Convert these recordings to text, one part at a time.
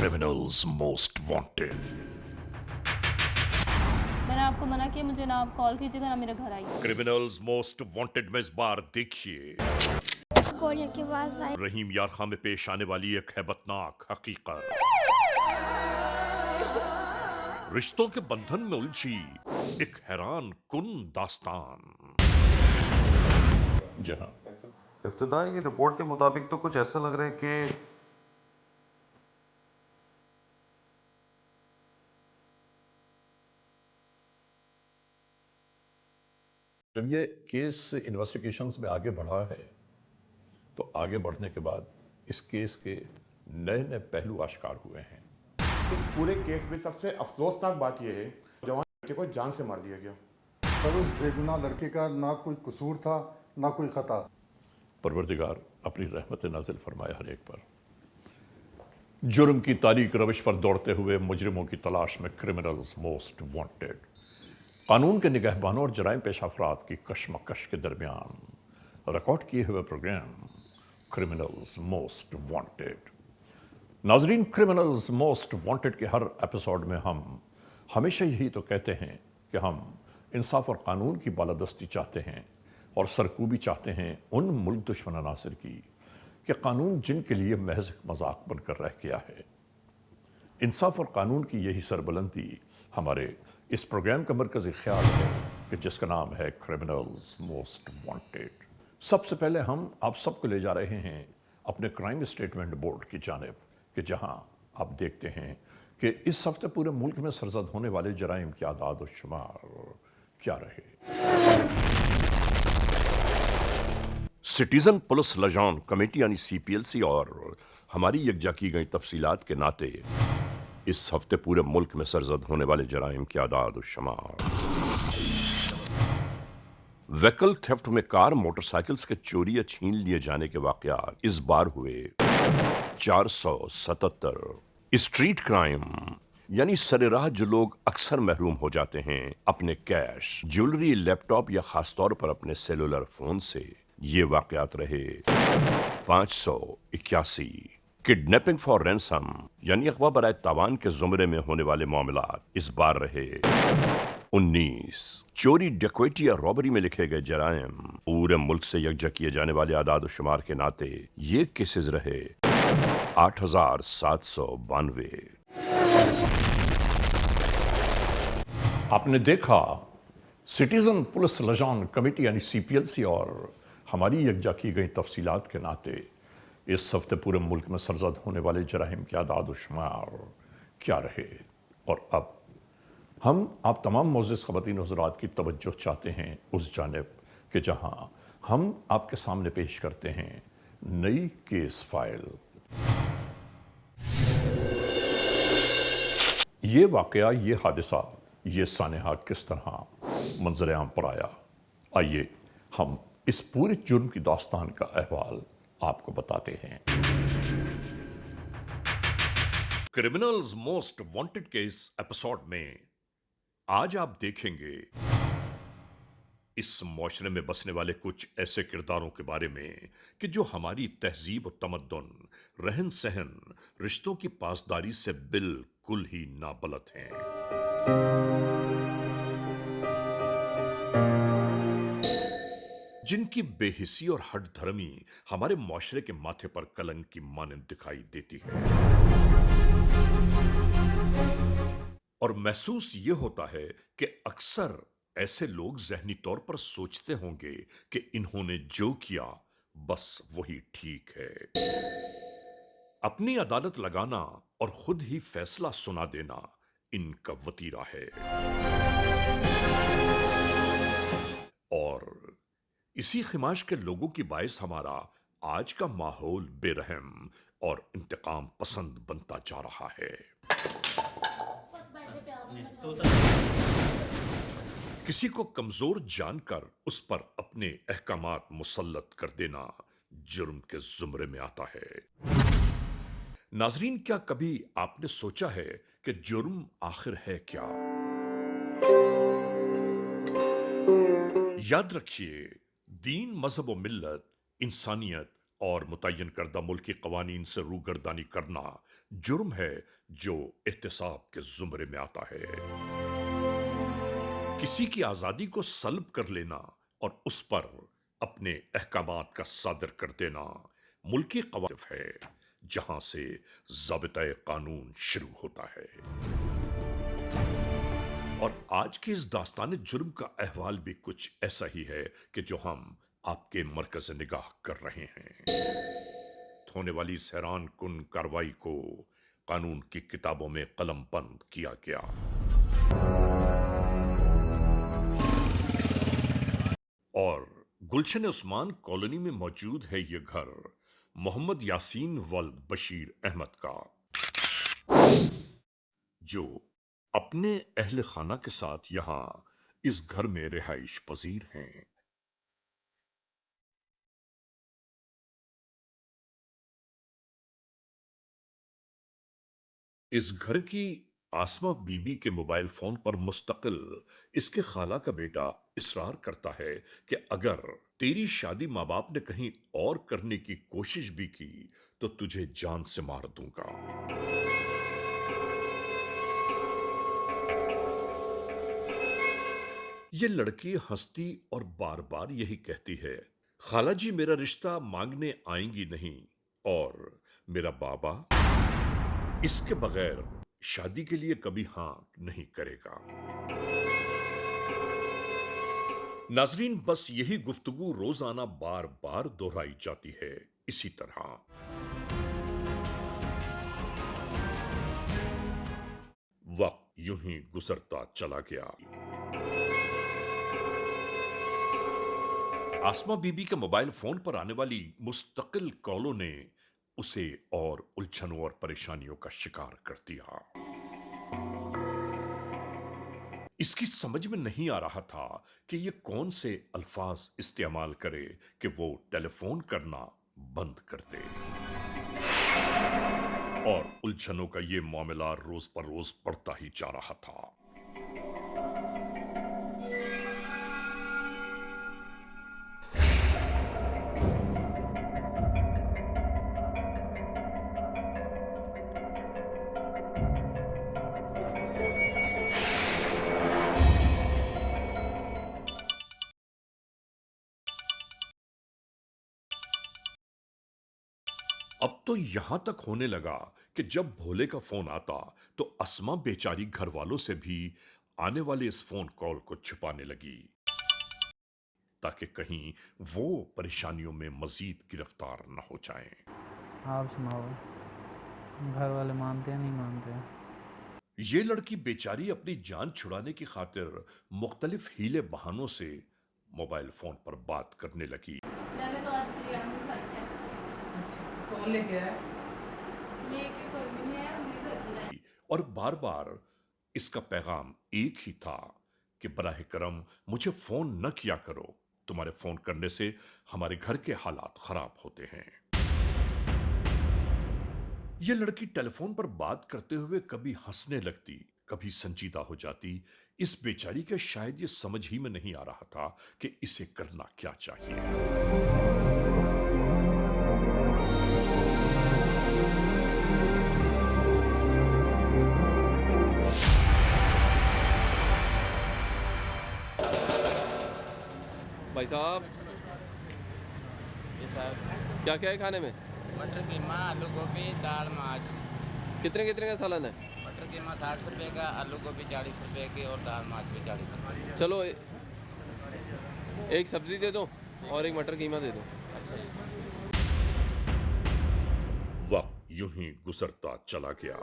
criminals most wanted. मैंने आपको मना किया, मुझे ना आप कॉल कीजिएगा ना मेरे घर आइए। Criminals most wanted में इस बार देखिए गोलियों की आवाज आई। रहीम यार खां में पेश आने वाली एक हैबतनाक हकीकत, रिश्तों के बंधन में उलझी एक हैरान कुन दास्तान। जहां इब्तदाई रिपोर्ट के मुताबिक तो कुछ ऐसा लग रहा है कि जब ये केस इन्वेस्टिगेशंस में आगे बढ़ा है तो आगे बढ़ने के बाद इस केस के नए नए पहलू आश्कार हुए हैं। इस पूरे केस में सबसे अफसोसनाक बात यह है जवान लड़के को जान से मार दिया गया। सर उस बेगुनाह लड़के का ना कोई कसूर था ना कोई खता। परवरदिगार अपनी रहमत नाजिल फरमाए हर एक पर। जुर्म की तारीख रविश पर दौड़ते हुए मुजरिमों की तलाश में क्रिमिनल्स मोस्ट वांटेड, कानून के निगहबानों और जराइम पेशा अफराद की कशमकश के दरमियान रिकॉर्ड किए हुए प्रोग्राम क्रिमिनल्स मोस्ट वांटेड। नाजरीन, क्रिमिनल्स मोस्ट वांटेड के हर एपिसोड में हम हमेशा यही तो कहते हैं कि हम इंसाफ और कानून की बालादस्ती चाहते हैं और सरकूबी चाहते हैं उन मुल्क दुश्मन अनासिर की कि कानून जिनके लिए महज एक मजाक बनकर रह गया है। इंसाफ और कानून की यही सरबुलंदी हमारे इस प्रोग्राम का मरकजी ख्याल है कि जिसका नाम है क्रिमिनल्स मोस्ट वांटेड। सबसे पहले हम आप सबको ले जा रहे हैं अपने क्राइम स्टेटमेंट बोर्ड की जानिब कि जहां आप देखते हैं कि इस हफ्ते पूरे मुल्क में सरजद होने वाले जराइम की आदाद और शुमार क्या रहे। सिटीजन पुलिस लजान कमेटी यानी CPLC और हमारी यकजा की गई तफसीलात के नाते इस हफ्ते पूरे मुल्क में सरजद होने वाले जराइम की आदाद और शुमार। व्हीकल थेफ्ट में कार मोटरसाइकिल्स के चोरी या छीन लिए जाने के वाकयात इस बार हुए 477। स्ट्रीट क्राइम यानी सरेराह जो लोग अक्सर महरूम हो जाते हैं अपने कैश, ज्वेलरी, लैपटॉप या खासतौर पर अपने सेलुलर फोन से, ये वाकयात रहे 581। किडनैपिंग फॉर रैंसम यानी अगवा बराए तावान के जुमरे में होने वाले मामलात इस बार रहे 19। चोरी, डकैती या रॉबरी में लिखे गए जराइम पूरे मुल्क से यकजा किए जाने वाले आदाद शुमार के नाते ये केसेस रहे 8792। आपने देखा सिटीजन पुलिस लजान कमेटी यानी CPLC और हमारी यकजा की गई तफसीलात के नाते इस हफ्ते पूरे मुल्क में सरजद होने वाले जराइम के आदाद व शुमार क्या रहे। और अब हम आप तमाम मोअज़्ज़िज़ ख़वातीन और हज़रात की तवज्जो चाहते हैं उस जानिब कि जहां हम आपके सामने पेश करते हैं नई केस फाइल। ये वाकया, ये हादिसा, ये सानेहा किस तरह मंजर आम पर आया, आइए हम इस पूरे जुर्म की दास्तान का अहवाल आपको बताते हैं। क्रिमिनल्स मोस्ट वांटेड के इस एपिसोड में आज आप देखेंगे इस मुआशरे में बसने वाले कुछ ऐसे किरदारों के बारे में कि जो हमारी तहजीब और तमद्दुन, रहन सहन, रिश्तों की पासदारी से बिल्कुल ही नाबलद हैं, जिनकी बेहिसी और हट धर्मी हमारे मुआशरे के माथे पर कलंक की मानंद दिखाई देती है। और महसूस ये होता है कि अक्सर ऐसे लोग ज़हनी तौर पर सोचते होंगे कि इन्होंने जो किया बस वही ठीक है। अपनी अदालत लगाना और खुद ही फैसला सुना देना इनका वतीरा है। और इसी खिमाश के लोगों की बायस हमारा आज का माहौल बेरहम और इंतकाम पसंद बनता जा रहा है। किसी को कमजोर जानकर उस पर अपने अहकामात मुसल्लत कर देना जुर्म के जुमरे में आता है। नाजरीन, क्या कभी आपने सोचा है कि जुर्म आखिर है क्या? याद रखिए, दीन, मजहब व मिल्लत, इंसानियत اور متعین کردہ ملکی قوانین سے روگردانی کرنا جرم ہے جو احتساب کے زمرے میں آتا ہے۔ کسی کی آزادی کو سلب کر لینا اور اس پر اپنے احکامات کا صادر کر دینا ملکی قوانین ہے جہاں سے ضابطۂ قانون شروع ہوتا ہے۔ اور آج کی اس داستان جرم کا احوال بھی کچھ ایسا ہی ہے کہ جو ہم آپ کے مرکز نگاہ کر رہے ہیں۔ ہونے والی اس حیران کن کارروائی کو قانون کی کتابوں میں قلم بند کیا گیا۔ اور گلشن عثمان کالونی میں موجود ہے یہ گھر محمد یاسین ولد بشیر احمد کا، جو اپنے اہل خانہ کے ساتھ یہاں اس گھر میں رہائش پذیر ہیں۔ اس گھر کی آسمہ بی بی کے موبائل فون پر مستقل اس کے خالہ کا بیٹا اصرار کرتا ہے کہ اگر تیری شادی ماں باپ نے کہیں اور کرنے کی کوشش بھی کی تو تجھے جان سے مار دوں گا۔ یہ لڑکی ہنستی اور بار بار یہی کہتی ہے، خالہ جی میرا رشتہ مانگنے آئیں گی نہیں، اور میرا بابا اس کے بغیر شادی کے لیے کبھی ہاں نہیں کرے گا۔ ناظرین، بس یہی گفتگو روزانہ بار بار دہرائی جاتی ہے اسی طرح۔ وقت یوں ہی گزرتا چلا گیا۔ آسمہ بی بی کے موبائل فون پر آنے والی مستقل کالوں نے اسے اور الجھنوں اور پریشانیوں کا شکار کر دیا۔ اس کی سمجھ میں نہیں آ رہا تھا کہ یہ کون سے الفاظ استعمال کرے کہ وہ ٹیلی فون کرنا بند کر دے، اور الجھنوں کا یہ معاملہ روز پر روز بڑھتا ہی جا رہا تھا۔ اب تو یہاں تک ہونے لگا کہ جب بھولے کا فون آتا تو اسما بیچاری گھر والوں سے بھی آنے والے اس فون کال کو چھپانے لگی تاکہ کہیں وہ پریشانیوں میں مزید گرفتار نہ ہو جائیں۔ آپ سناؤ، گھر والے مانتے ہیں نہیں مانتے؟ یہ لڑکی بیچاری اپنی جان چھڑانے کی خاطر مختلف ہیلے بہانوں سے موبائل فون پر بات کرنے لگی۔ میں نے تو آج بریانی کھائی ہے۔ کون لے کے آیا؟ یہ کہ کوئی بھی نہیں ہے، ہم نے گھر بنائی۔ اور بار بار اس کا پیغام ایک ہی تھا کہ براہ کرم مجھے فون نہ کیا کرو، تمہارے فون کرنے سے ہمارے گھر کے حالات خراب ہوتے ہیں۔ یہ لڑکی ٹیلی فون پر بات کرتے ہوئے کبھی ہنسنے لگتی، کبھی سنجیدہ ہو جاتی۔ اس بیچاری کے شاید یہ سمجھ ہی میں نہیں آ رہا تھا کہ اسے کرنا کیا چاہیے۔ بھائی صاحب، جی صاحب، کیا کیا ہے کھانے میں؟ مٹر قیمہ، آلو گوبھی، دال ماش۔ کتنے کا سالن ہے؟ مٹر قیمہ 60 روپے کا، آلو گوبھی 40 روپے کی اور دال ماش بھی 40 روپے۔ چلو ایک سبزی دے دو اور ایک مٹر قیمہ دے دو۔ اچھا جی۔ وقت یوں ہی گزرتا چلا گیا۔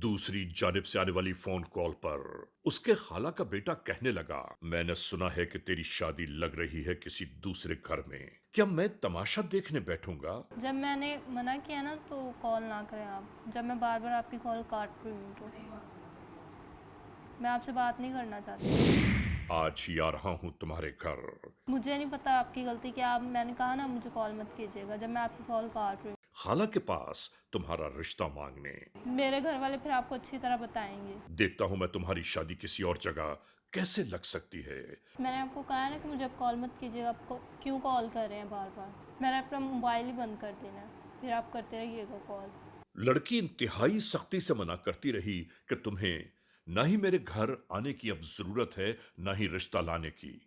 दूसरी जानिब से आने वाली फोन कॉल पर उसके खाला का बेटा कहने लगा, मैंने सुना है कि तेरी शादी लग रही है किसी दूसरे घर में, क्या मैं तमाशा देखने बैठूंगा? जब मैंने मना किया ना तो कॉल ना करें आप। जब मैं बार बार आपकी कॉल काट रही हूँ तो मैं आपसे बात नहीं करना चाहती। आज ही आ रहा हूँ तुम्हारे घर। मुझे नहीं पता आपकी गलती क्या। आप मैंने कहा ना मुझे कॉल मत कीजिएगा जब मैं आपकी कॉल काट रही हूँ। खाला के पास तुम्हारा रिश्ता मांगने। मेरे घर वाले फिर आपको अच्छी तरह बताएंगे। देखता हूँ मैं तुम्हारी शादी किसी और जगह कैसे लग सकती है। मैंने आपको कहा है ना कि मुझे अब कॉल मत कीजिएगा। आपको क्यों कॉल कर रहे हैं बार बार? मैंने अपना मोबाइल ही बंद कर देना, फिर आप करते रहिएगा कॉल। लड़की इंतहाई सख्ती से मना करती रही कि तुम्हें ना ही मेरे घर आने की अब जरूरत है, ना ही रिश्ता लाने की।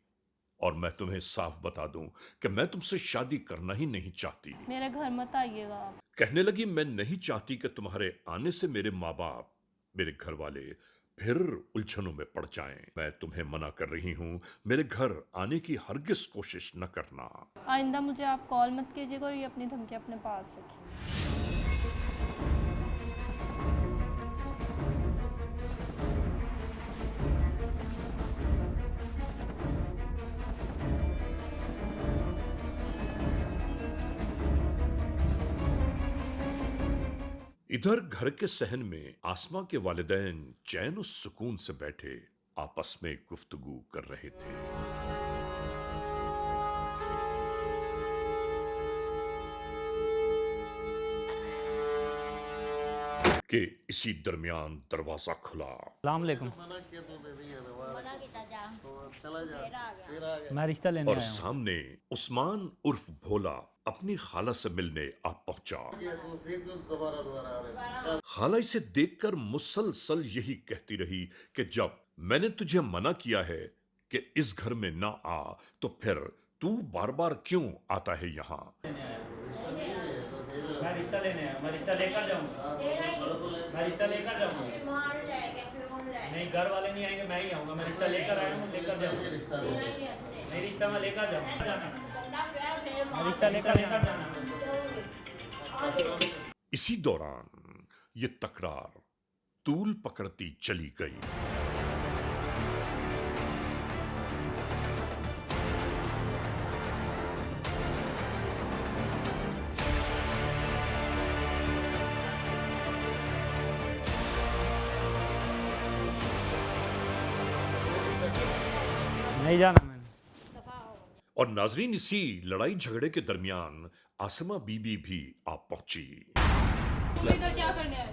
और मैं तुम्हें साफ बता दूं कि मैं तुमसे शादी करना ही नहीं चाहती। मेरे घर मत आइएगा आप। कहने लगी, मैं नहीं चाहती कि तुम्हारे आने से मेरे माँ बाप, मेरे घर वाले फिर उलझनों में पड़ जाएं। मैं तुम्हें मना कर रही हूँ, मेरे घर आने की हरगिज कोशिश न करना। आइंदा मुझे आप कॉल मत कीजिएगा और ये अपनी धमकी अपने पास रखिए। इधर घर के सहन में आसमा के वालिदैन चैन और सुकून से बैठे आपस में गुफ्तगू कर रहे थे कि इसी दरमियान दरवाजा खुला। अस्सलाम वालेकुम। मैं रिश्ता लेने और आया हूँ। सामने उस्मान उर्फ भोला अपनी खाला से मिलने आ पहुंचा। खाला इसे देखकर मुसलसल यही कहती रही कि जब मैंने तुझे मना किया है कि इस घर में ना आ, तो फिर तू बार बार क्यों आता है यहाँ? मैं रिश्ता लेने आया हूँ। मैं रिश्ता लेकर जाऊँगा। मैं रिश्ता लेकर जाऊँगा। नहीं, घर वाले नहीं आएंगे, मैं ही आऊँगा। मैं रिश्ता लेकर आया हूँ, लेकर जाऊँगा। नहीं, रिश्ता मैं लेकर जाऊँगा। मैं रिश्ता लेकर जाना। इसी दौरान ये तकरार तूल पकड़ती चली गई। नहीं जाना मैंने। और नाजरीन, इसी लड़ाई झगड़े के दरमियान आसमा बीबी भी आ पहुंची तुम इधर क्या करने आए?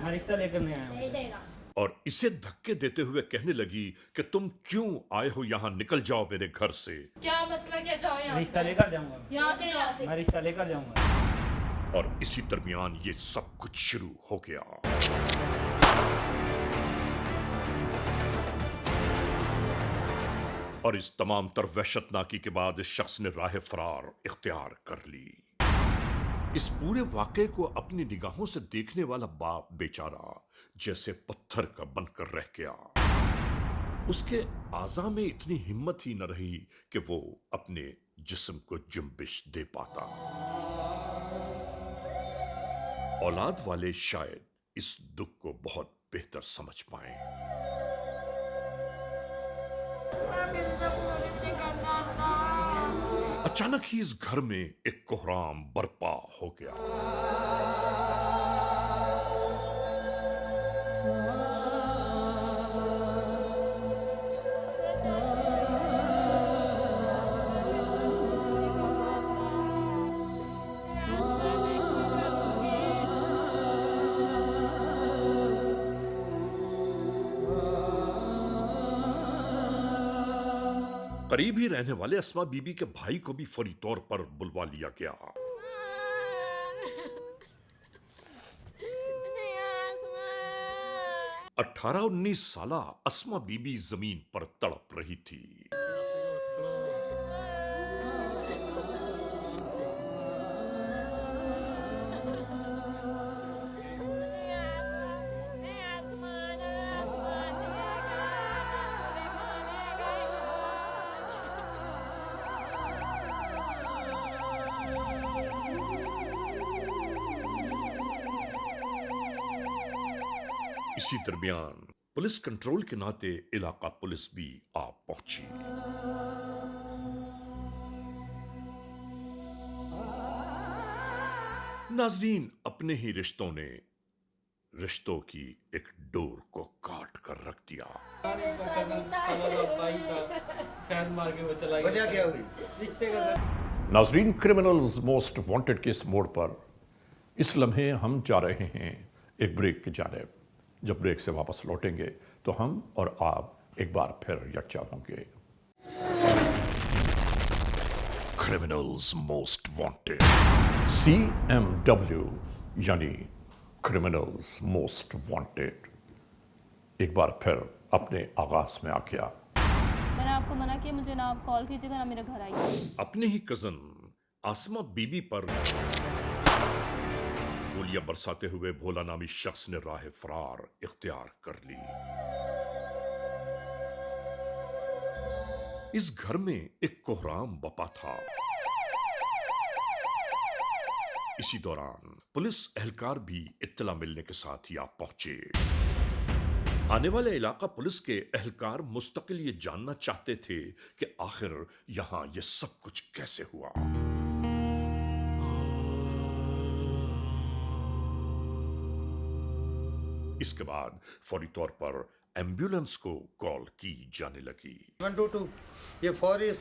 मैं रिश्ता लेकर नहीं आया हूँ। और इसे धक्के देते हुए कहने लगी कि तुम क्यों आए हो यहाँ, निकल जाओ मेरे घर से। क्या मसला क्या? जाओ यहाँ रिश्ता लेकर जाऊँगा। यहाँ से जाओ। मैं रिश्ता लेकर जाऊँगा। और इसी दरमियान ये सब कुछ शुरू हो गया। और इस तमाम तर वहशतनाकी के बाद इस शख्स ने राह फरार इख्तियार कर ली। इस पूरे वाक़े को अपनी निगाहों से देखने वाला बाप बेचारा जैसे पत्थर का बनकर रह गया। उसके आज़ा में इतनी हिम्मत ही न रही कि वो अपने जिस्म को जुम्बिश दे पाता। औलाद वाले शायद इस दुख को बहुत बेहतर समझ पाएं। अचानक ही इस घर में एक कोहराम बर्पा हो गया। करीब ही रहने वाले अस्मा बीबी के भाई को भी फौरी तौर पर बुलवा लिया गया। 18-19 साला अस्मा बीबी जमीन पर तड़प रही थी। इसी दरमियान पुलिस कंट्रोल के नाते इलाका पुलिस भी आ पहुंची। नाजरीन, अपने ही रिश्तों ने रिश्तों की एक डोर को काट कर रख दिया। नाजरीन, क्रिमिनल्स मोस्ट वांटेड के इस मोड़ पर इस लम्हे हम जा रहे हैं एक ब्रेक की जानिब। जब ब्रेक से वापस लौटेंगे तो हम और आप एक बार फिर यकजा होंगे। क्रिमिनल्स मोस्ट वांटेड, CMW यानी क्रिमिनल्स मोस्ट वांटेड एक बार फिर अपने आगाज में आ गया। मैंने आपको मना किया, मुझे ना आप कॉल कीजिएगा ना मेरे घर आइए। अपने ही कजन आसमा बीबी पर गोलियां बरसाते हुए भोला नामी शख्स ने राह फरार इख्तियार कर ली। इस घर में एक कोहराम बपा था। इसी दौरान पुलिस एहलकार भी इत्तला मिलने के साथ ही आ पहुंचे। आने वाले इलाका पुलिस के एहलकार मुस्तकिल ये जानना चाहते थे कि आखिर यहां ये सब कुछ कैसे हुआ। इसके बाद फौरी तौर पर एम्बुलेंस को कॉल की जाने लगी। 122 ये फौरी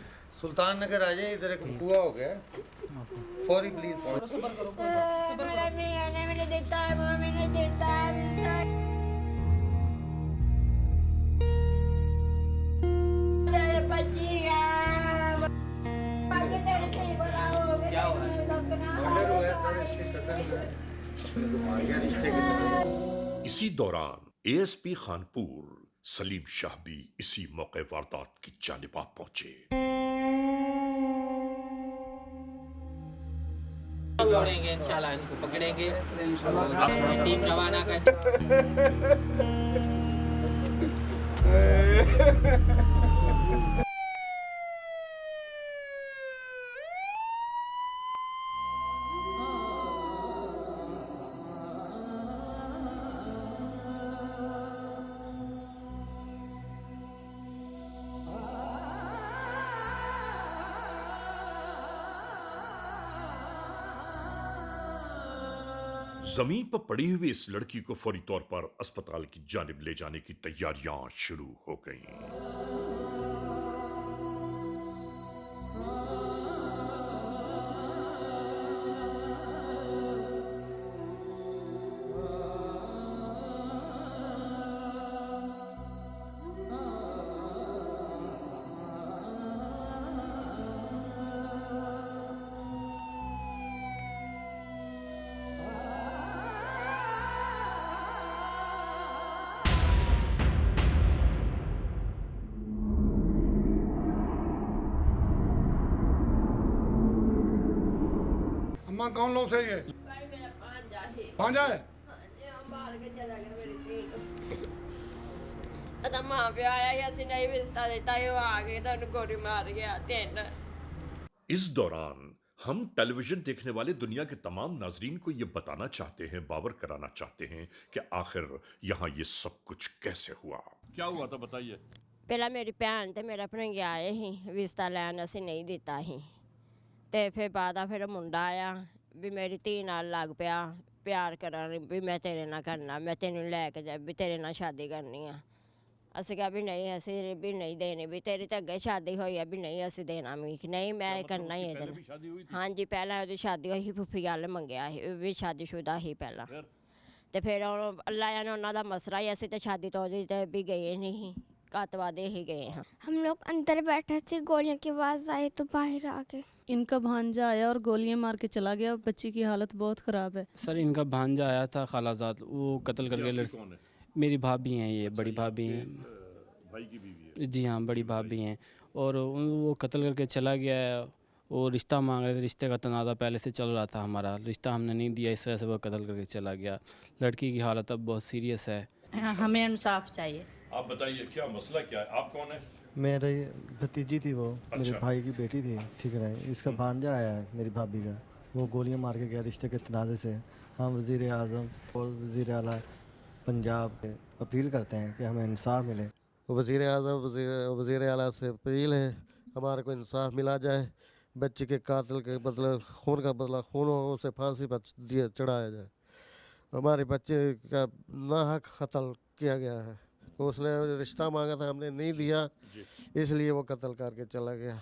सुल्तान नगर आ जाए, इधर एक कुआ हो गया, फौरी प्लीज मर्डर हुआ है सर, इसके कत्ल में रिश्ते के तहत। इसी दौरान ASP खानपुर सलीम शाह भी इसी मौके वारदात की जानिब आ पहुंचे। छोड़ेंगे इंशाल्लाह, इनको पकड़ेंगे, अपनी टीम रवाना कर। जमीन पर पड़ी हुई इस लड़की को फौरी तौर पर अस्पताल की जानिब ले जाने की तैयारियां शुरू हो गईं। अम्मा कौन लोग थे ये? भांजा है। मां पे आया ही असि नहीं रिश्ता देता, ये आ गए तो गोली मार गया 3। इस दौरान हम टेलीविजन देखने वाले दुनिया के तमाम नाजरीन को ये बताना चाहते हैं, बावर कराना चाहते हैं कि आखिर यहाँ ये सब कुछ कैसे हुआ। क्या हुआ था बताइए। पहला मेरी भैन ते मेरा भणेजा आए ही रिश्ता लैन, असि नहीं दिता ही ते फिर बाद फिर मुंडा आया भी मेरी धी नाल लग पिया प्यार करन भी मैं तेरे नाल करना, मैं तेनू लैके जा भी तेरे नाल शादी करनी है। ਅਸੀਂ ਕਿਹਾ ਵੀ ਨਹੀਂ, ਅਸੀਂ ਵੀ ਨਹੀਂ ਦੇਣੀ, ਵੀ ਤੇਰੀ ਤਾਂ ਅੱਗੇ ਸ਼ਾਦੀ ਹੋਈ ਹੈ, ਵੀ ਨਹੀਂ ਅਸੀਂ ਦੇਣਾ ਵੀ ਨਹੀਂ, ਮੈਂ ਕਰਨਾ ਹੀ ਇਹਦੇ ਨਾਲ। ਹਾਂਜੀ, ਪਹਿਲਾਂ ਉਹਦੀ ਸ਼ਾਦੀ ਹੋਈ ਸੀ, ਫੁੱਫੀ ਗੱਲ ਮੰਗਿਆ ਸੀ, ਵੀ ਸ਼ਾਦੀशुदा ਸੀ ਪਹਿਲਾਂ। ਤੇ ਫਿਰ ਹੁਣ ਅੱਲਾ ਜਾਣੇ ਉਹਨਾਂ ਦਾ ਮਸਲਾ ਹੀ, ਅਸੀਂ ਤਾਂ ਸ਼ਾਦੀ ਤੋਂ ਉਹਦੀ ਤੇ ਵੀ ਗਏ ਨਹੀਂ, कातवादे ही गए हैं। हम लोग अंदर बैठे थे, गोलियों की आवाज़ आई तो बाहर आ गए। इनका भांजा आया और गोलियां मार के चला गया, बच्ची की हालत बहुत ख़राब है। सर इनका भांजा आया था खालाजाद, वो कत्ल करके मेरी भाभी हैं, ये बड़ी भाभी हैं, भाई की बीवी है। जी हाँ, बड़ी भाभी हैं, और वो कत्ल करके चला गया है। वो रिश्ता मांग रहे थे, रिश्ते का तनाज़ा पहले से चल रहा था हमारा, रिश्ता हमने नहीं दिया, इस वजह से वो कत्ल करके चला गया। लड़की की हालत अब बहुत सीरियस है, हमें इंसाफ चाहिए। आप बताइए क्या मसला क्या है, आप कौन है? मेरी भतीजी थी, वो मेरे भाई की बेटी थी, ठीक है। इसका भांजा आया है मेरी भाभी का, वो गोलियां मार के गया रिश्ते के तनाज़े से। हम वज़ीर आज़म और वज़ीर आला पंजाब पे अपील करते हैं कि हमें इंसाफ मिले। वज़ीर आज़म वज़ीर आला से अपील है हमारे को इंसाफ मिला जाए, बच्चे के कातिल के बदले खून का बदला खून हो, उसे फांसी पर चढ़ाया जाए। हमारे बच्चे का नाहक कत्ल किया गया है, उसने रिश्ता मांगा था, हमने नहीं दिया, इसलिए वो कत्ल करके चला गया।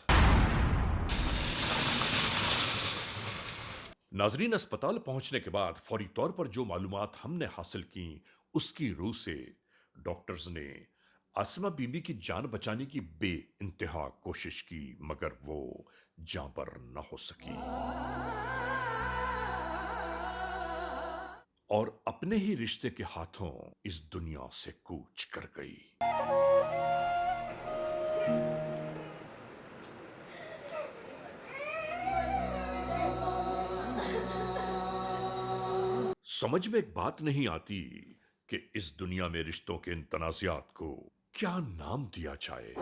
नाजरीन, अस्पताल पहुंचने के बाद फौरी तौर पर जो मालूमात हमने हासिल की उसकी रूह से डॉक्टर्स ने आसमा बीबी की जान बचाने की बेइंतहा कोशिश की, मगर वो जां पर न हो सकी और अपने ही रिश्ते के हाथों इस दुनिया से कूच कर गई। समझ में एक बात नहीं आती कि इस दुनिया में रिश्तों के इन तनाज़ात को क्या नाम दिया जाए।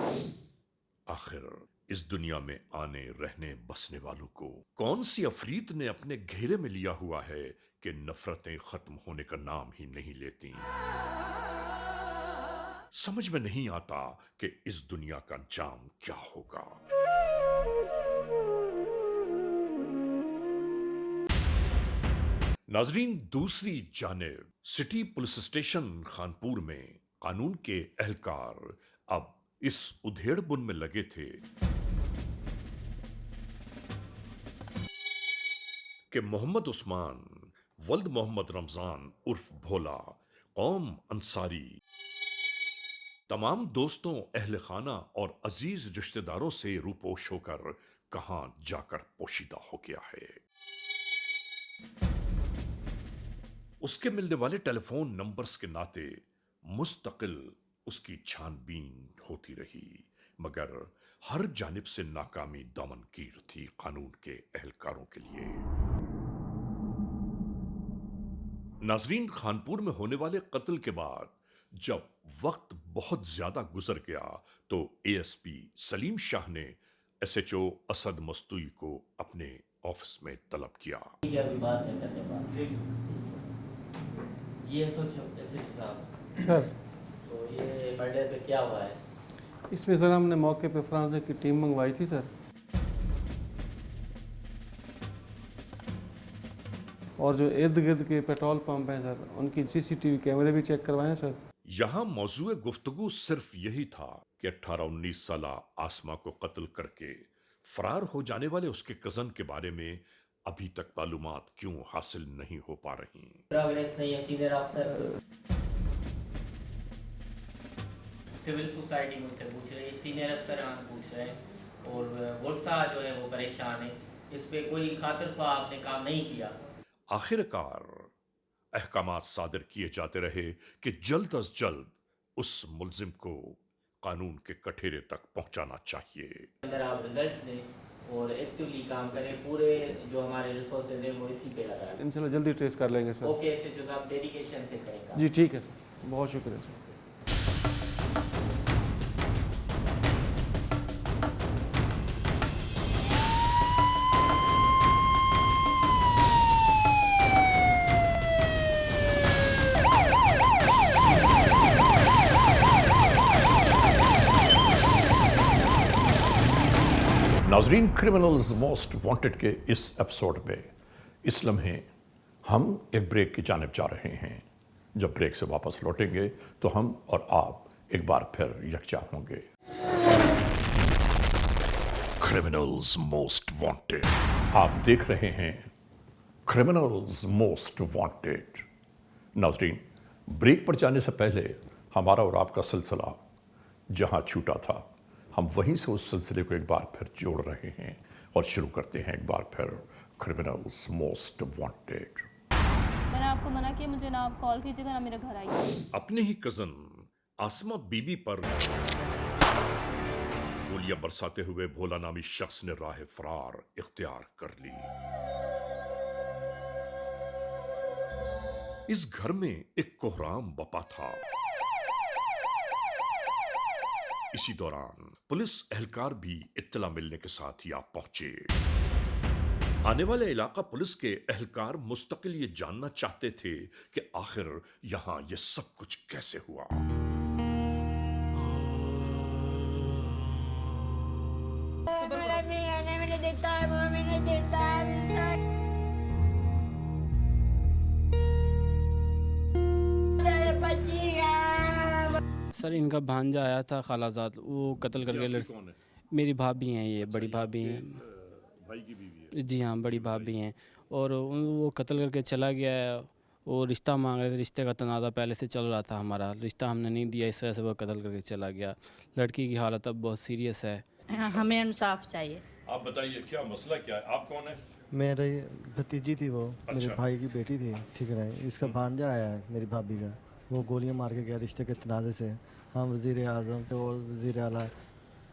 आखिर इस दुनिया में आने रहने बसने वालों को कौन सी अफरीत ने अपने घेरे में लिया हुआ है कि नफरतें खत्म होने का नाम ही नहीं लेती। समझ में नहीं आता कि इस दुनिया का अंजाम क्या होगा। नाजरीन, दूसरी जानिब सिटी पुलिस स्टेशन खानपुर में कानून के एहलकार अब इस उधेड़बुन में लगे थे कि मोहम्मद उस्मान वल्द मोहम्मद रमजान उर्फ भोला कौम अंसारी तमाम दोस्तों, अहल खाना और अजीज रिश्तेदारों से रूपोश होकर कहां जाकर पोशीदा हो गया है। उसके मिलने वाले टेलीफोन नंबर्स के नाते मुस्तकिल उसकी छानबीन होती रही, मगर हर जानिब से नाकामी दामनगीर थी कानून के एहलकारों के लिए। नाजरीन, खानपुर में होने वाले कत्ल के बाद जब वक्त बहुत ज्यादा गुजर गया तो एएसपी सलीम शाह ने एसएचओ असद मस्तूई को अपने ऑफिस में तलब किया। सर, तो ये मर्डर पे क्या हुआ है? इसमें सर हमने मौके पे फ्रांस की टीम मंगवाई थी सर, और जो इर्द गिर्द के पेट्रोल पंप हैं सर, उनकी सीसीटीवी कैमरे भी चेक करवाए हैं सर। यहां मौजूए गुफ्तगू सिर्फ यही था कि 18-19 साल आसमा को कत्ल करके फरार हो जाने वाले उसके कजन के बारे में अभी तक मालूमात क्यों हासिल नहीं हो पा रही। सिविल सोसाइटी मुझसे पूछ रही है, सीनियर अफसर पूछ रहे हैं, और वर्षा जो है वो परेशान है। इस पे कोई खातिरख्वाह आपने काम नहीं किया। आखिरकार अहकामात सादर किए जाते रहे कि जल्द अज जल्द उस मुल्जिम को कानून के कठेरे तक पहुंचाना चाहिए। अंदर आप रिजल्ट्स दें और एक्टिवली काम करें, पूरे जो हमारे रिसोर्सेज हैं वो इसी पे लगाएं। इंशाल्लाह जल्दी ट्रेस कर लेंगे सर। ओके, से जो आप डेडिकेशन से करेंगे। जी ठीक है सर, बहुत शुक्रिया सर। नाजरीन, क्रिमिनल्स मोस्ट वांटेड के इस एपिसोड में इस लम्हे हम एक ब्रेक की जानिब जा रहे हैं। जब ब्रेक से वापस लौटेंगे तो हम और आप एक बार फिर यकजा होंगे। क्रिमिनल्स मोस्ट वांटेड, आप देख रहे हैं क्रिमिनल्स मोस्ट वांटेड। नाजरीन, ब्रेक पर जाने से पहले हमारा और आपका सिलसिला जहां छूटा था, हम वहीं से उस सिलसिले को एक बार फिर जोड़ रहे हैं और शुरू करते हैं एक बार फिर क्रिमिनल्स मोस्ट वांटेड। मैंने आपको मना किया, मुझे ना आप कॉल कीजिएगा ना मेरे घर आइए। अपने ही कजन आसमा बीबी पर गोलियां बरसाते हुए भोला नामी शख्स ने राह फरार इख्तियार कर ली। इस घर में एक कोहराम बपा था। इसी दौरान पुलिस एहलकार भी इत्तला मिलने के साथ ही आ पहुंचे। आने वाले इलाका पुलिस के एहलकार मुस्तकिल ये जानना चाहते थे कि आखिर यहां ये सब कुछ कैसे हुआ। सर इनका भांजा आया था खालाजाद, वो कत्ल करके कौन है? मेरी भाभी हैं, ये बड़ी भाभी हैं। भाई की बीवी है। जी हाँ, बड़ी भाभी हैं। और वो कत्ल करके चला गया है। वो रिश्ता मांग रहे थे, रिश्ते का तनाज़ा पहले से चल रहा था हमारा, रिश्ता हमने नहीं दिया, इस वजह से वो कत्ल करके चला गया। लड़की की हालत अब बहुत सीरियस है। हमें इंसाफ चाहिए। आप बताइए क्या मसला क्या है? आप कौन है? मेरी भतीजी थी वो, मेरे अच्छा। भाई की बेटी थी, ठीक है। इसका भांजा आया है मेरी भाभी का, वो गोलियां मार के गया रिश्ते के तनाज़े से। हम वज़ीर आज़म और वज़ीर आला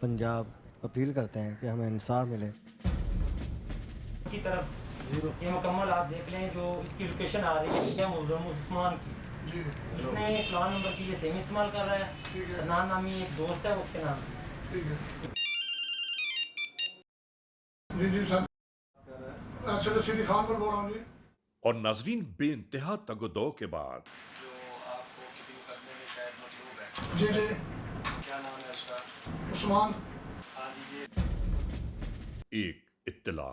पंजाब अपील करते हैं कि हमें इंसाफ मिले। की तरफ ये मुकम्मल आप देख लें, जो इसकी लोकेशन आ रही है क्या मुलज़म उस्मान की, इसने फलान नंबर की ये सेम इस्तेमाल कर रहा है। नाम नामी एक दोस्त है उसके नाम। जी सर, सिटी खान पर बोल रहा हूँ जी। और नाजरीन, बेइंतहा तगदो के बाद जो आपको किसी मुकदमे में शायद मतलूब है। जी जी। क्या नाम है उसका? उस्मान। हाँ जी जी। एक इत्तला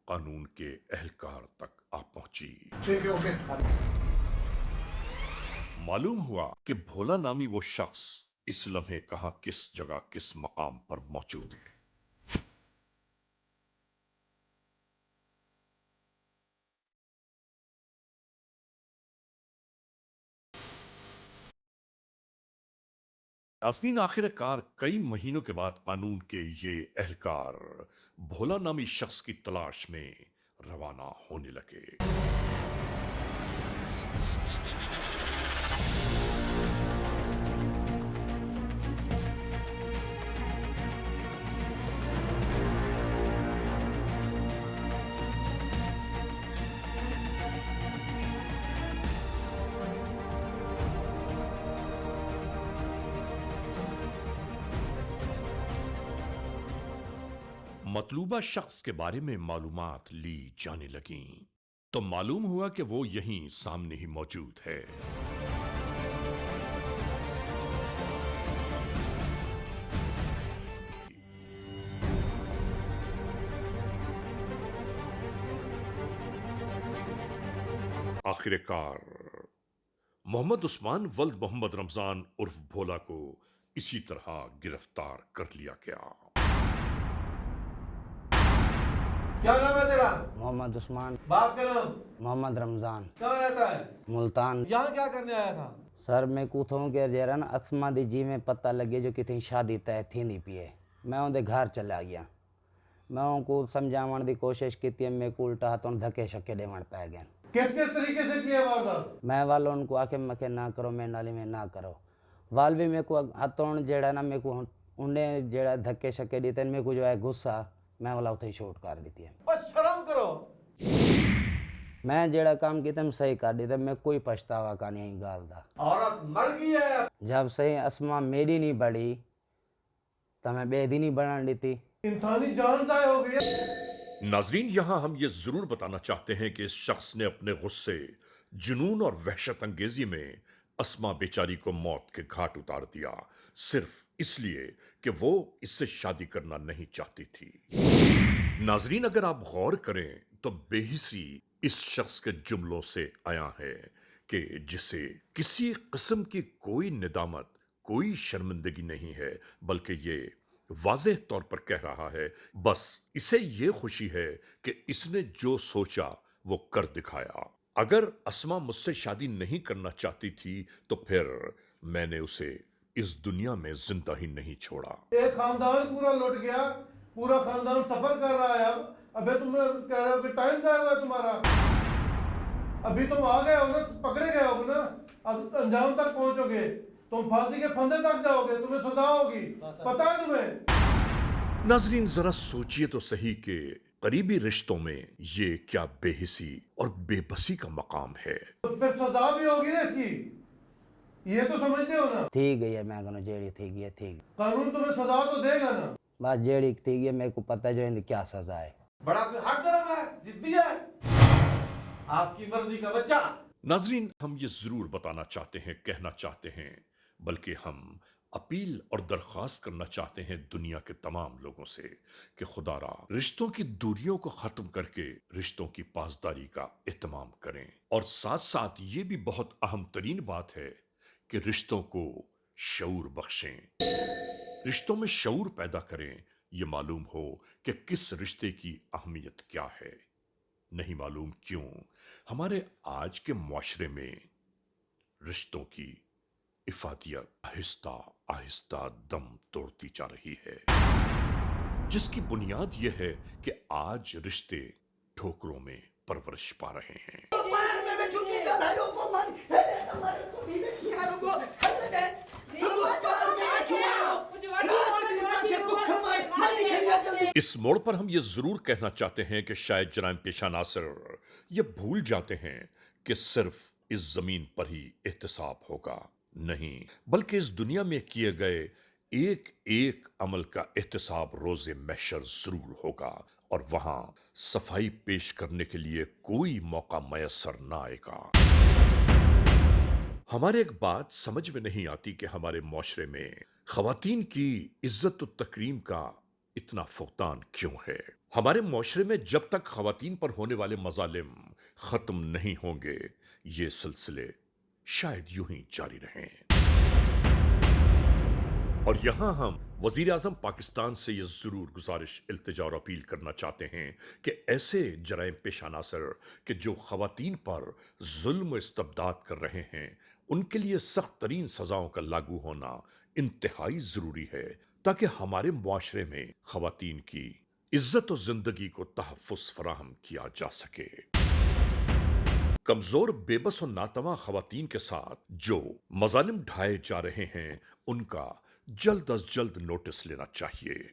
कानून के एहलकार तक आ पहुंची। ठीक है, ओके। मालूम हुआ कि भोला नामी वो शख्स इस लम्हे कहां किस जगह किस मकाम पर मौजूद है। नाज़रीन, आखिरकार कई महीनों के बाद कानून के ये एहलकार भोला नामी शख्स की तलाश में रवाना होने लगे। मतलूबा शख्स के बारे में मालूमात ली जाने लगीं तो मालूम हुआ कि वो यहीं सामने ही मौजूद है। आखिरकार मोहम्मद उस्मान वल्द मोहम्मद रमजान उर्फ भोला को इसी तरह गिरफ्तार कर लिया गया। क्या नाम है तेरा? मोहम्मद उस्मान। बाप का नाम? मोहम्मद रमज़ान। कहाँ रहता है? मुल्तान। यहाँ क्या करने आया था? सर मैं कूथों के जरा ना असमा दी जी में पता लगे जो कितनी शादी तय थी नहीं पिए, मैं उनके घर चला गया। मैं उनको समझावन की कोशिश की, मेरे को उल्टा हाथ धक्के शक्के देवन पै गए। किस किस तरीके से किया वारदात? मैं वाल उनको आके मके ना करो, मैं नाली में ना करो। वाल भी मेरे को हाथों जेड़ा ना मेरे को उन्हें जेड़ा धक्के शक्के देते, मेरे को जो है गुस्सा, मैं वाला उसे शूट कर दी थी। बस शर्म करो। मैं जेड़ा काम किया सही कर दी, मैं कोई पछतावा का नहीं गाल दा। औरत मर गई है। जब सही असमा मेरी नहीं बढ़ी तो मैं बेदी नहीं बना दी थी। इंसानी जान जाए हो गई। नाजरीन, यहां हम ये जरूर बताना चाहते हैं कि इस शख्स ने अपने गुस्से, जुनून और वहशत अंगेजी में अस्मा बेचारी को मौत के घाट उतार दिया, सिर्फ इसलिए कि वो इससे शादी करना नहीं चाहती थी। नाजरीन, अगर आप गौर करें तो बेहिसी इस शख्स के जुमलों से आया है कि जिसे किसी किस्म की कोई निदामत, कोई शर्मिंदगी नहीं है, बल्कि ये वाज़ेह तौर पर कह रहा है, बस इसे ये खुशी है कि इसने जो सोचा वो कर दिखाया। अगर अस्मा मुझसे शादी नहीं करना चाहती थी तो फिर मैंने उसे इस दुनिया में जिंदा ही नहीं छोड़ा। एक खानदान पूरा लौट गया, पूरा खानदान सफर कर रहा है। अब अबे तुम कह रहे हो कि टाइम जाया हुआ है तुम्हारा। अभी तुम आ गए हो ना, पकड़े गए हो ना, अब अंजाम तक पहुंचोगे, तुम फांसी के फंदे तक जाओगे, तुम्हें सजा होगी, पता है तुम्हें? नाजरीन, जरा सोचिए तो सही कि करीबी रिश्तों में ये क्या बेहिसी और बेबसी का मकाम है। तो फिर सजा भी होगी ना इसकी, ये तो समझते हो ना। ठीक है, मैं कहूँ जेड़ी थी गई ठीक, कानून तुम्हें सजा तो देगा ना। बस जेड़ी थी गई, मेरे को पता है जो इनकी क्या सजा है। बड़ा हर तरह है, जिद्दी है, आपकी मर्जी का बच्चा। नाजरीन, हम ये जरूर बताना चाहते हैं, कहना चाहते हैं, बल्कि हम अपील और दरख्वास्त करना चाहते हैं दुनिया के तमाम लोगों से कि खुदारा रिश्तों की दूरियों को खत्म करके रिश्तों की पासदारी का एहतमाम करें। और साथ साथ ये भी बहुत अहम तरीन बात है कि रिश्तों को शऊर बख्शें, रिश्तों में शऊर पैदा करें। ये मालूम हो कि किस रिश्ते की अहमियत क्या है। नहीं मालूम क्यों हमारे आज के मुआशरे में रिश्तों की इफादियत आहिस्ता आहिस्ता दम तोड़ती जा रही है, जिसकी बुनियाद यह है कि आज रिश्ते ठोकरों में परवरिश पा रहे हैं। इस मोड़ पर हम ये जरूर कहना चाहते हैं कि शायद जराइम पेशा नासिर ये भूल जाते हैं कि सिर्फ इस जमीन पर ही एहतसाब होगा, नहीं बल्कि इस दुनिया में किए गए एक एक अमल का एहतसाब रोजे महशर जरूर होगा, और वहां सफाई पेश करने के लिए कोई मौका मयसर न आएगा। हमारे एक बात समझ में नहीं आती कि हमारे मुआशरे में खवातीन की इज्जत और तकरीम का इतना फुकदान क्यों है। हमारे मुआशरे में जब तक खवातीन पर होने वाले मजालिम खत्म नहीं होंगे, ये सिलसिले शायद यूं ही जारी रहें। और यहां हम वजीर आजम पाकिस्तान से ये जरूर गुजारिश, इल्तिजा और अपील करना चाहते हैं कि ऐसे जराइम पेशा नासिर कि जो खवातीन पर जुल्म इस्तबदाद कर रहे हैं, उनके लिए सख्त तरीन सजाओं का लागू होना इंतहाई जरूरी है, ताकि हमारे मुआशरे में खवातीन की इज्जत और जिंदगी को तहफ़्फ़ुज़ फराहम किया जा सके। कमजोर, बेबस और नातवा खवातीन के साथ जो मजालिम ढाए जा रहे हैं, उनका जल्द अज जल्द नोटिस लेना चाहिए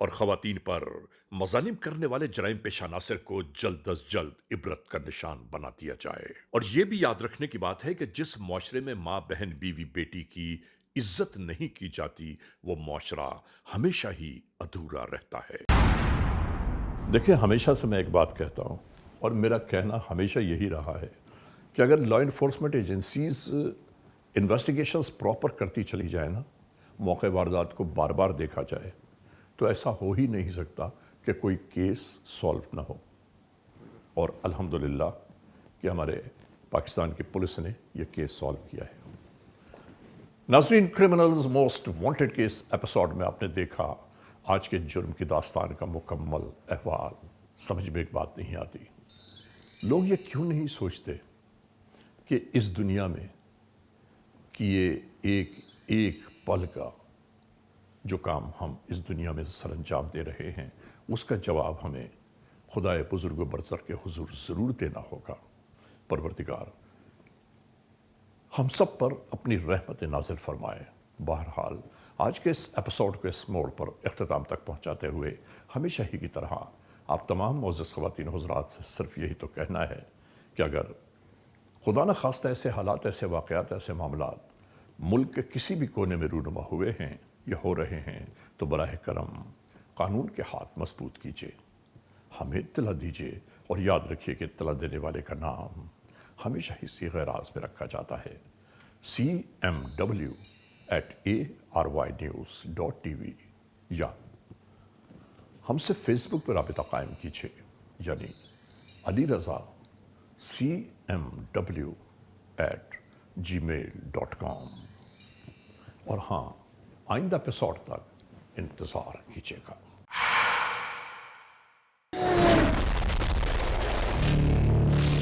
और खवातीन पर मजालिम करने वाले जराइम पेशा नासिर को जल्द अज जल्द इबरत का निशान बना दिया जाए। और यह भी याद रखने की बात है कि जिस मुआशरे में माँ, बहन, बीवी, बेटी की इज्जत नहीं की जाती, वो मुआशरा हमेशा ही अधूरा रहता है। देखिए, हमेशा से मैं एक बात कहता हूँ, और मेरा कहना हमेशा यही रहा है कि अगर law enforcement agencies investigations proper करती चली जाए ना, मौके वारदात को बार बार देखा जाए, तो ऐसा हो ही नहीं सकता कि कोई केस सॉल्व ना हो। और अल्हम्दुलिल्लाह कि हमारे पाकिस्तान की पुलिस ने यह केस सॉल्व किया है। नाज़रीन, criminals most wanted case episode में आपने देखा आज के जुर्म की दास्तान का मुकम्मल अहवाल। समझ में एक बात नहीं आती, लोग ये क्यों नहीं सोचते कि इस दुनिया में कि ये एक एक पल का जो काम हम इस दुनिया में सरअंजाम दे रहे हैं, उसका जवाब हमें खुदाए बुजुर्ग बरतर के हुजूर ज़रूर देना होगा। परवरदिगार हम सब पर अपनी रहमत नाज़िल फरमाए। बहरहाल आज के इस एपिसोड को इस मोड़ पर इख्तिताम तक पहुंचाते हुए हमेशा ही की तरह आप तमाम मोअज़्ज़ज़ ख़वातीन हुज़रात से सिर्फ यही तो कहना है कि अगर खुदा न खास्ता ऐसे हालात, ऐसे वाक़यात, ऐसे मामलात मुल्क के किसी भी कोने में रूनुमा हुए हैं या हो रहे हैं, तो बराह करम कानून के हाथ मजबूत कीजिए, हमें इत्तला दीजिए, और याद रखिए कि इत्तला देने वाले का नाम हमेशा ही सीग़े राज में रखा जाता है, cmw@arYnews.tv, या हमसे फेसबुक पर राबिता कायम कीजिए, यानी अली रज़ा cmw@gmail.com। और हाँ, आइंदा एपिसोड तक इंतज़ार कीजिएगा।